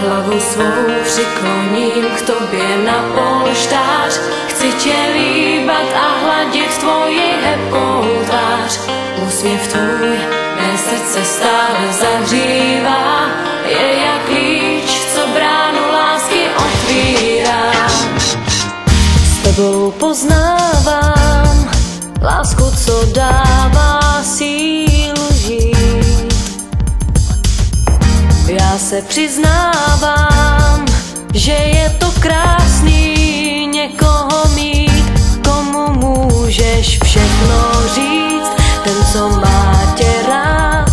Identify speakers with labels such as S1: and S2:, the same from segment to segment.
S1: Hlavu svou přikloním k tobě na polštář. Chci tě líbat a hladit tvoji hebkou tvář. Úsměv tvůj mé srdce stále zahřívá. Je jak klíč, co bránu lásky otvírá. S tebou poznávám lásku, co dává sílu žít. Já se přiznávám, že je to krásný někoho mít, komu můžeš všechno říct. Ten, co má tě rád,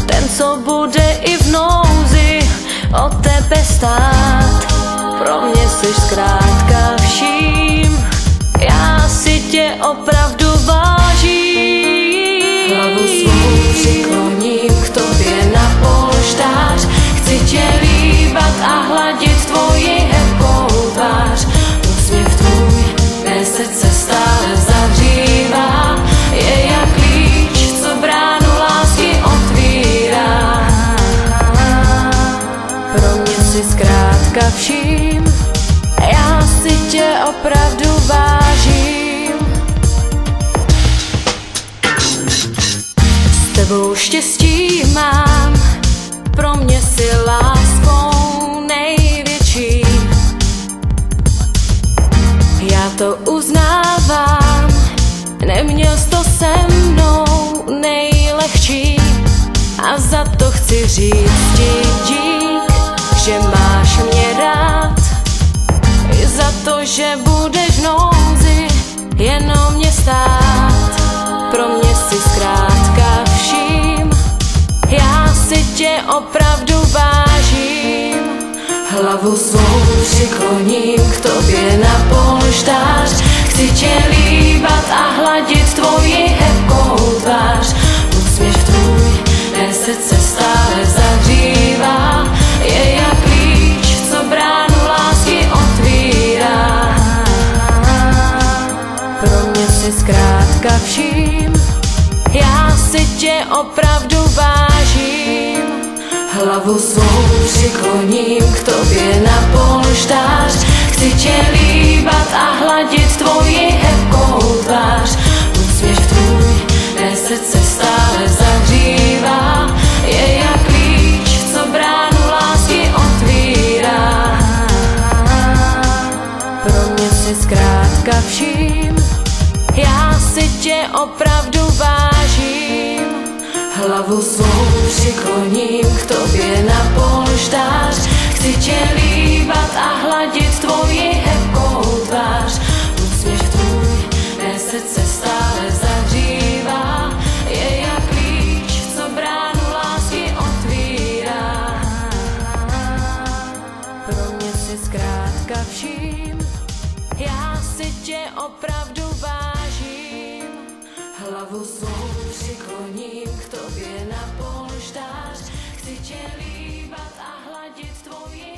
S1: ten, co bude i v nouzi o tebe stát. Pro mě jsi zkrátka vším, já si tě opravdu vážím. Hlavu svou přikloním k tobě na polštář. Chci tě líbat a hladit tvoji hebkou tvář. Úsměv tvůj mé srdce stále zahřívá. Je jak klíč, co bránu lásky otvírá. Pro mě jsi zkrátka vším, já si tě opravdu vážím. S tebou štěstí mám, pro mě si láskou největší. Já to uznávám, neměl jsi to se mnou nejlehčí. A za to chci říct ti dík, že máš mě rád. I za to, že budeš v nouzi jenom mě stát. Pro mě si zkrátka vším, já si tě opravdu vážím. Hlavu svou přikloním k tobě na polštář. Chci tě líbat a hladit tvoji hebkou tvář. Úsměv tvůj mé srdce stále zahřívá. Je jak klíč, co bránu lásky otvírá. Pro mě si zkrátka vším, já si tě opravdu vážím. Hlavu svou přikloním k tobě na polštář. Chci tě líbat a hladit tvoji hebkou tvář. Úsměv tvůj mé srdce stále zahřívá. Je jak klíč, co bránu lásky otvírá. Pro mě si zkrátka vším, já si tě opravdu vážím. Hlavu svou přikloním k tobě na polštář. Chci tě líbat a hladit tvoji hebkou tvář. Úsměv tvůj mé srdce stále zahřívá. Je jak klíč, co bránu lásky otvírá. Pro mě si zkrátka vším, já si tě opravdu vážím. Hlavu svou přikloním k tobě na polštář. Chci tě líbat a hladit tvoji